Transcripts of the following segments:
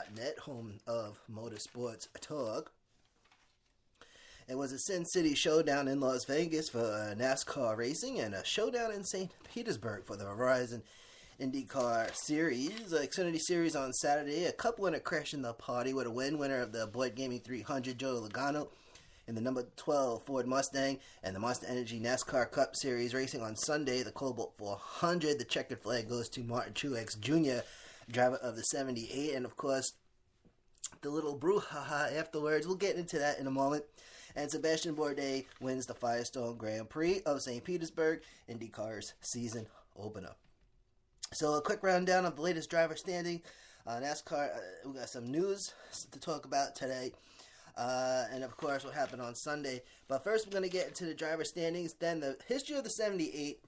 motorsports.net, home of Motorsports Talk. It was a Sin City showdown in Las Vegas for NASCAR racing and a showdown in St. Petersburg for the Verizon IndyCar Series. Xfinity Series on Saturday. A couple in a crash in the party with a winner of the Boyd Gaming 300, Joey Logano, in the number 12 Ford Mustang, and the Monster Energy NASCAR Cup Series racing on Sunday. The Cobalt 400. The checkered flag goes to Martin Truex Jr., driver of the 78, and of course, the little brouhaha afterwards. We'll get into that in a moment. And Sebastian Bourdais wins the Firestone Grand Prix of St. Petersburg, IndyCar's season opener. So a quick rundown of the latest driver standing. NASCAR, we got some news to talk about today. And of course what happened on Sunday. But first we're going to get into the driver standings, then the history of the 78,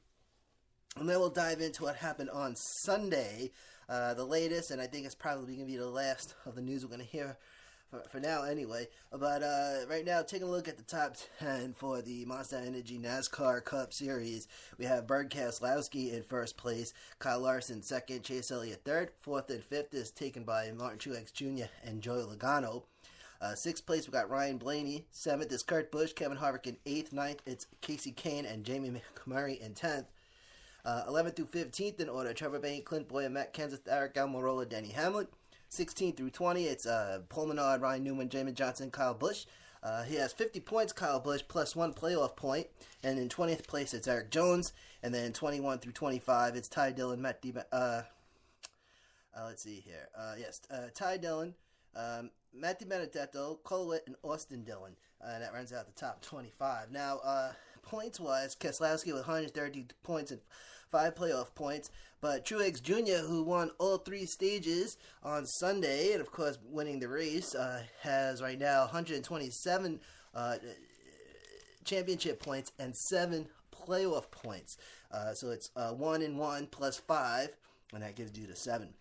and then we'll dive into what happened on Sunday. The latest, and I think it's probably going to be the last of the news we're going to hear for now anyway. But right now, taking a look at the top 10 for the Monster Energy NASCAR Cup Series. We have Burt Keselowski in first place, Kyle Larson second, Chase Elliott third. Fourth and fifth is taken by Martin Truex Jr. and Joey Logano. Sixth place, we got Ryan Blaney. Seventh is Kurt Busch, Kevin Harvick in eighth. Ninth, it's Casey Kane and Jamie McMurray in 10th. 11th through 15th in order, Trevor Bayne, Clint Boyer, Matt Kenseth, Eric Almirola, Denny Hamlin. 16 through 20, it's Paul Menard, Ryan Newman, Jamin Johnson, Kyle Busch. He has 50 points, Kyle Busch, plus one playoff point. And in 20th place, it's Eric Jones. And then 21 through 25, it's Ty Dillon, let's see here. Ty Dillon, Matt DiBenedetto, Cole Witt, and Austin Dillon. That runs out the top 25. Now, points-wise, Keselowski with 130 points and 5 playoff points. But Truex Jr., who won all 3 stages on Sunday, and of course winning the race, has right now 127 championship points and 7 playoff points. So it's 1 and 1 plus 5, and that gives you the 7.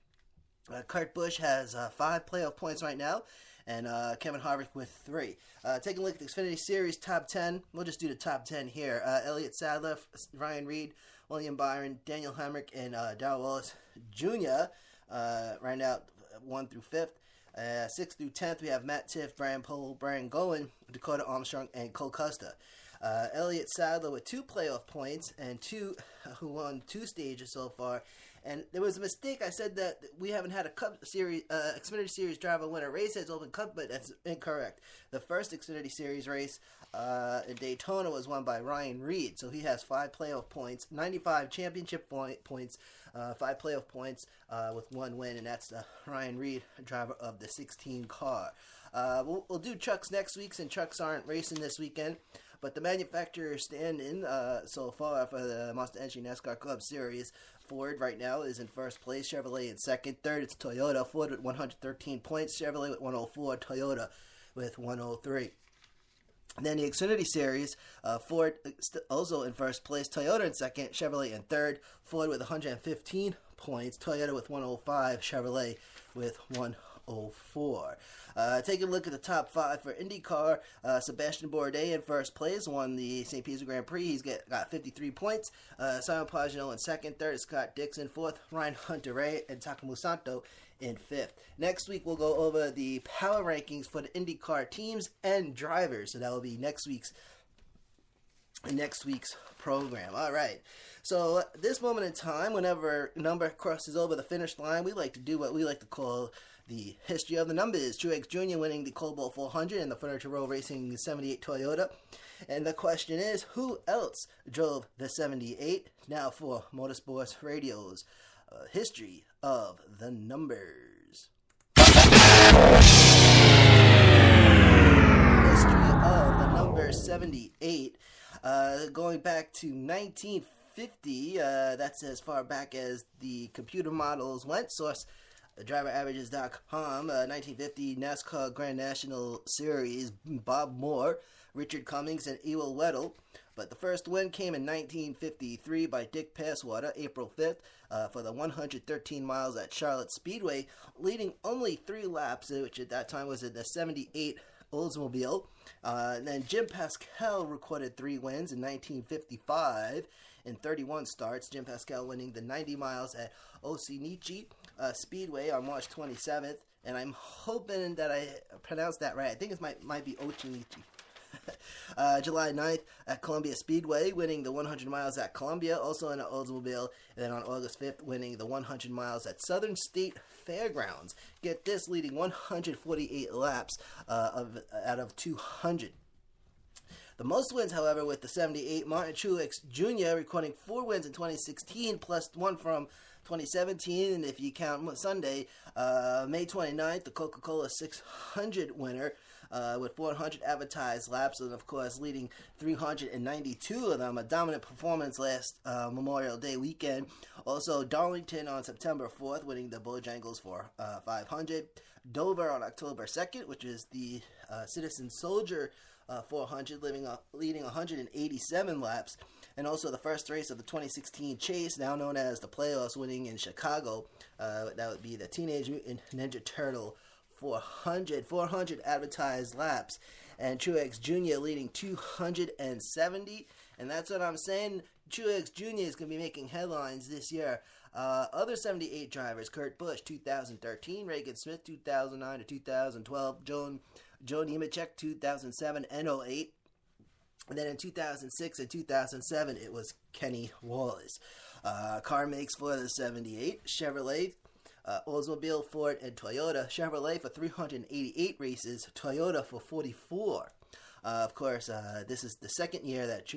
Kurt Busch has 5 playoff points right now, and Kevin Harvick with 3. Taking a look at the Xfinity Series top 10. We'll just do the top 10 here. Elliott Sadler, Ryan Reed, William Byron, Daniel Hemrick, and Darrell Wallace Jr. Right now 1 through 5th. 6th through 10th, we have Matt Tiff, Brian Pohl, Brian Gowen, Dakota Armstrong, and Cole Custer. Elliott Sadler with 2 playoff points, and who won 2 stages so far. And there was a mistake. I said that we haven't had a Cup Series, Xfinity Series driver win a race as Open Cup, but that's incorrect. The first Xfinity Series race in Daytona was won by Ryan Reed, so he has 5 playoff points, 95 championship points, 5 playoff points with 1 win, and that's Ryan Reed, driver of the 16 car. We'll do trucks next week, since trucks aren't racing this weekend. But the manufacturer stand-in so far for the Monster Energy NASCAR Club Series, Ford right now is in first place, Chevrolet in second. Third, it's Toyota. Ford with 113 points, Chevrolet with 104, Toyota with 103. And then the Xfinity Series, Ford also in first place, Toyota in second, Chevrolet in third. Ford with 115 points, Toyota with 105, Chevrolet with 104. Taking a look at the top 5 for IndyCar, Sebastian Bourdais in first place, won the St. Petersburg Grand Prix. He's got 53 points. Simon Pagenaud in second. Third is Scott Dixon. Fourth, Ryan Hunter-Reay, and Takuma Sato in fifth. Next week, we'll go over the power rankings for the IndyCar teams and drivers. So that will be next week's program. All right. So at this moment in time, whenever a number crosses over the finish line, we like to do what we like to call the history of the numbers. Truex Jr. winning the Cobalt 400 in the Furniture Row Racing 78 Toyota. And the question is, who else drove the 78? Now for Motorsports Radio's history of the numbers. History of the number 78. Going back to 1950, that's as far back as the computer models went. Source DriverAverages.com, 1950 NASCAR Grand National Series, Bob Moore, Richard Cummings, and Ewell Weddle. But the first win came in 1953 by Dick Passwater, April 5th, for the 113 miles at Charlotte Speedway, leading only 3 laps, which at that time was in the 78 Oldsmobile. And then Jim Pascal recorded 3 wins in 1955 in 31 starts. Jim Pascal winning the 90 miles at Osinichi Speedway on March 27th. and I'm hoping that I pronounced that right. I think it might be Ochinichi. July 9th at Columbia Speedway, winning the 100 miles at Columbia, also in an Oldsmobile. And then on August 5th, winning the 100 miles at Southern State Fairgrounds. Get this, leading 148 laps out of 200. The most wins, however, with the 78, Martin Truex Jr. recording 4 wins in 2016, plus 1 from 2017, and if you count Sunday, May 29th, the Coca-Cola 600 winner, with 400 advertised laps, and of course leading 392 of them. A dominant performance last Memorial Day weekend. Also, Darlington on September 4th, winning the Bojangles for 500. Dover on October 2nd, which is the Citizen Soldier 400, leading 187 laps. And also the first race of the 2016 Chase, now known as the Playoffs, winning in Chicago. That would be the Teenage Mutant Ninja Turtle 400 advertised laps, and Truex Jr. leading 270, and that's what I'm saying. Truex Jr. is going to be making headlines this year. Other 78 drivers: Kurt Busch 2013, Regan Smith 2009 to 2012, Joe Nemechek 2007 and 08, and then in 2006 and 2007 it was Kenny Wallace. Car makes for the 78: Chevrolet, Oldsmobile, Ford, and Toyota. Chevrolet for 388 races, Toyota for 44. Of course, this is the second year that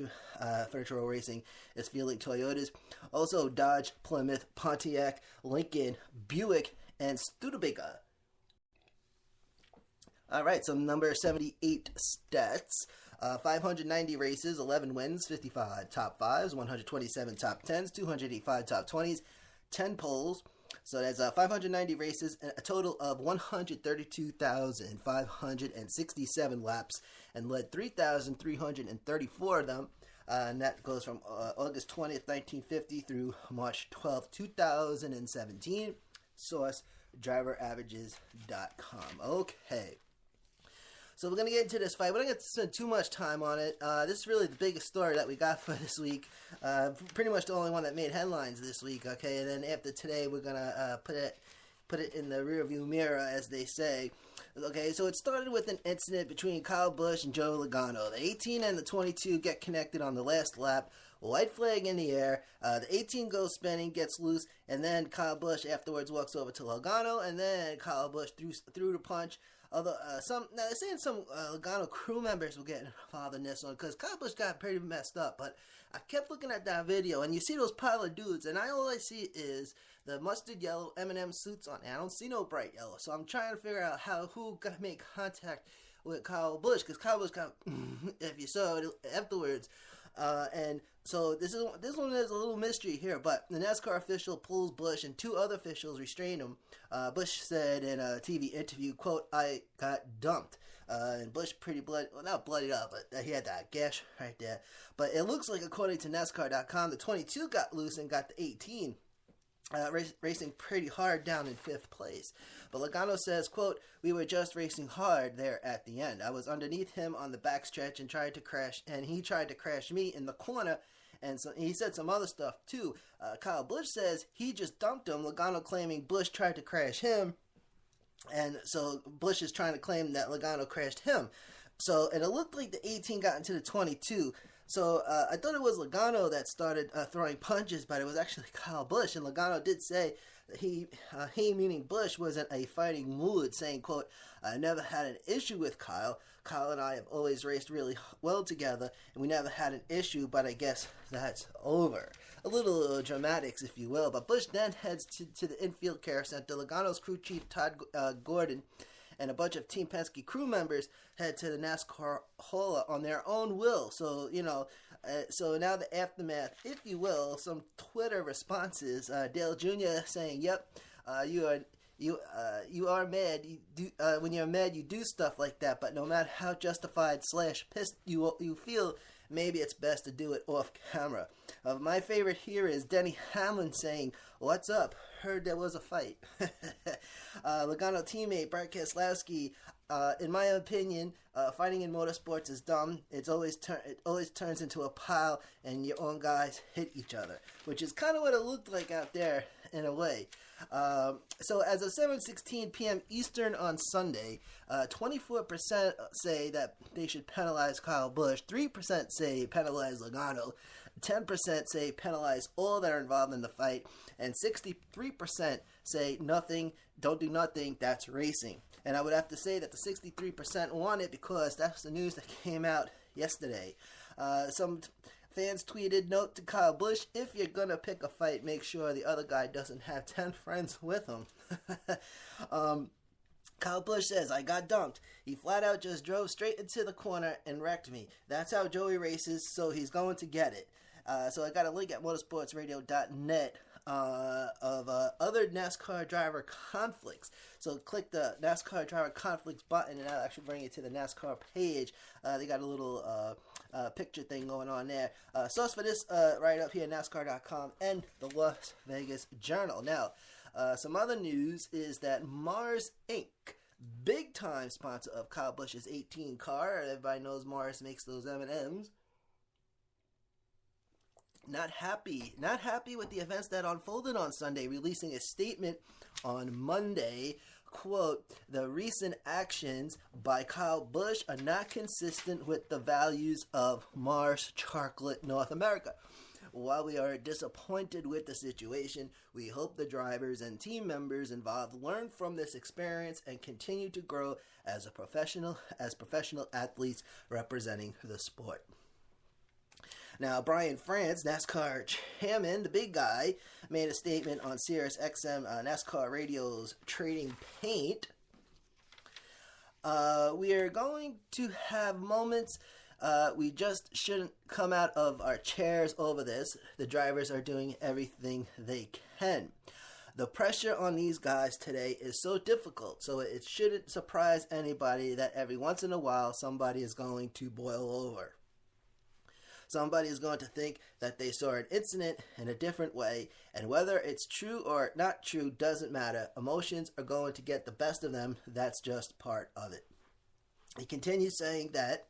Furniture Racing is fielding Toyotas. Also, Dodge, Plymouth, Pontiac, Lincoln, Buick, and Studebaker. All right, so number 78 stats. 590 races, 11 wins, 55 top 5s, 127 top 10s, 285 top 20s, 10 poles. So that's 590 races, and a total of 132,567 laps, and led 3,334 of them. And that goes from August 20th, 1950 through March 12th, 2017. Source, driveraverages.com. Okay. So we're going to get into this fight. We're not going to spend too much time on it. This is really the biggest story that we got for this week. Pretty much the only one that made headlines this week, okay? And then after today, we're going to put it in the rearview mirror, as they say. Okay, so it started with an incident between Kyle Busch and Joe Logano. The 18 and the 22 get connected on the last lap. White flag in the air. The 18 goes spinning, gets loose, and then Kyle Busch afterwards walks over to Logano, and then Kyle Busch threw the punch. Although they're saying some Logano crew members will get involved in this one, because Kyle Busch got pretty messed up. But I kept looking at that video, and you see those pile of dudes, and all I see is the mustard yellow M&M suits on. I don't see no bright yellow, so I'm trying to figure out who got to make contact with Kyle Busch, because Kyle Busch got, if you saw it afterwards. And so this one is a little mystery here, but the NASCAR official pulls Busch and 2 other officials restrain him. Busch said in a TV interview, quote, "I got dumped." And Busch pretty not bloodied up, but he had that gash right there. But it looks like, according to NASCAR.com, the 22 got loose and got the 18. Racing pretty hard down in 5th place. But Logano says, quote, "We were just racing hard there at the end. I was underneath him on the backstretch and he tried to crash me in the corner." And so he said some other stuff too. Kyle Busch says he just dumped him. Logano claiming Busch tried to crash him. And so Busch is trying to claim that Logano crashed him. So, and it looked like the 18 got into the 22. So I thought it was Logano that started throwing punches, but it was actually Kyle Busch. And Logano did say that he meaning Busch, was in a fighting mood, saying, quote, "I never had an issue with Kyle. Kyle and I have always raced really well together, and we never had an issue, but I guess that's over." A little dramatics, if you will. But Busch then heads to the infield care center. Logano's crew chief, Todd Gordon, and a bunch of Team Penske crew members head to the NASCAR Hall on their own will. So, so now the aftermath, if you will, some Twitter responses. Dale Jr. saying, "Yep, you are mad. When you're mad, you do stuff like that. But no matter how justified / pissed you feel, maybe it's best to do it off camera." My favorite here is Denny Hamlin saying, "What's up? Heard there was a fight." Logano teammate Brad Keselowski, "In my opinion, fighting in motorsports is dumb. It always turns into a pile, and your own guys hit each other," which is kind of what it looked like out there in a way. So as of 7:16 p.m. Eastern on Sunday, 24% say that they should penalize Kyle Busch, 3% say penalize Logano, 10% say penalize all that are involved in the fight, and 63% say nothing, don't do nothing, that's racing. And I would have to say that the 63% want it because that's the news that came out yesterday. Some fans tweeted, note to Kyle Busch, if you're going to pick a fight, make sure the other guy doesn't have 10 friends with him. Kyle Busch says, I got dumped. He flat out just drove straight into the corner and wrecked me. That's how Joey races, so he's going to get it. So I got a link at motorsportsradio.net of other NASCAR driver conflicts. So click the NASCAR driver conflicts button and that'll actually bring you to the NASCAR page. They got a little picture thing going on there. Source for this right up here, NASCAR.com and the Las Vegas Journal. Now, some other news is that Mars Inc., big time sponsor of Kyle Busch's 18 car. Everybody knows Mars makes those M&Ms. Not happy with the events that unfolded on Sunday, releasing a statement on Monday, quote, the recent actions by Kyle Busch are not consistent with the values of Mars Chocolate North America. While we are disappointed with the situation, we hope the drivers and team members involved learn from this experience and continue to grow as professional athletes representing the sport. Now, Brian France, NASCAR chairman, the big guy, made a statement on Sirius XM NASCAR Radio's Trading Paint. We are going to have moments we just shouldn't come out of our chairs over this. The drivers are doing everything they can. The pressure on these guys today is so difficult, so it shouldn't surprise anybody that every once in a while somebody is going to boil over. Somebody is going to think that they saw an incident in a different way, and whether it's true or not true doesn't matter. Emotions are going to get the best of them. That's just part of it. He continues saying that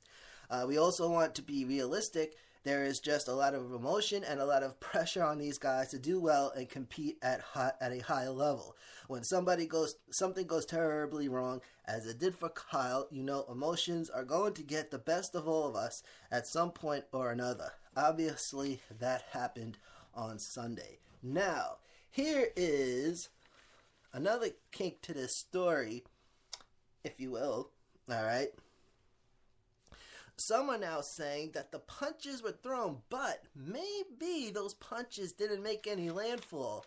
we also want to be realistic. There is just a lot of emotion and a lot of pressure on these guys to do well and compete at a high level. When something goes terribly wrong, as it did for Kyle, emotions are going to get the best of all of us at some point or another. Obviously, that happened on Sunday. Now, here is another kink to this story, if you will. All right. Some are now saying that the punches were thrown, but maybe those punches didn't make any landfall.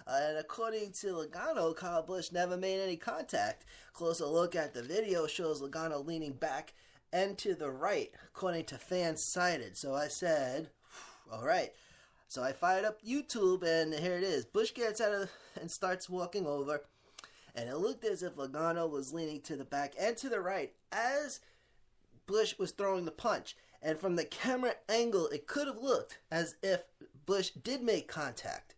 And according to Logano, Kyle Busch never made any contact. Closer look at the video shows Logano leaning back and to the right, according to fans cited. So I said, all right. So I fired up YouTube, and here it is. Busch gets out and starts walking over, and it looked as if Logano was leaning to the back and to the right as Busch was throwing the punch. And from the camera angle, it could have looked as if Busch did make contact.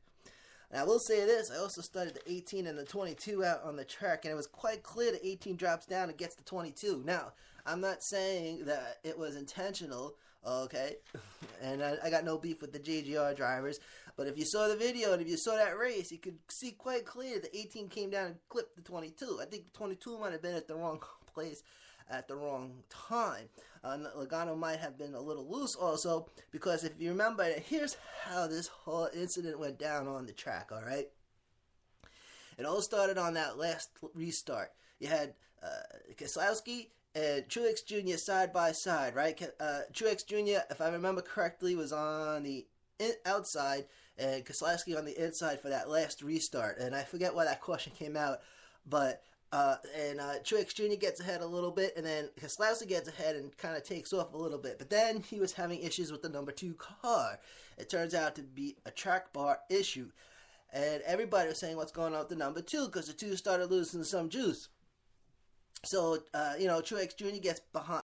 And I will say this, I also studied the 18 and the 22 out on the track, and it was quite clear the 18 drops down and gets the 22. Now, I'm not saying that it was intentional, okay? And I got no beef with the JGR drivers, but if you saw the video and if you saw that race, you could see quite clear the 18 came down and clipped the 22. I think the 22 might have been at the wrong place at the wrong time. Logano might have been a little loose also, because if you remember, here's how this whole incident went down on the track, all right? It all started on that last restart. You had Keselowski and Truex Jr. side by side, right? Truex Jr., if I remember correctly, was on the outside, and Keselowski on the inside for that last restart. And I forget why that caution came out, but Truex Jr. gets ahead a little bit, and then Keselowski gets ahead and kind of takes off a little bit. But then he was having issues with the number 2 car. It turns out to be a track bar issue. And everybody was saying what's going on with the number 2 because the 2 started losing some juice. So, Truex Jr. gets behind.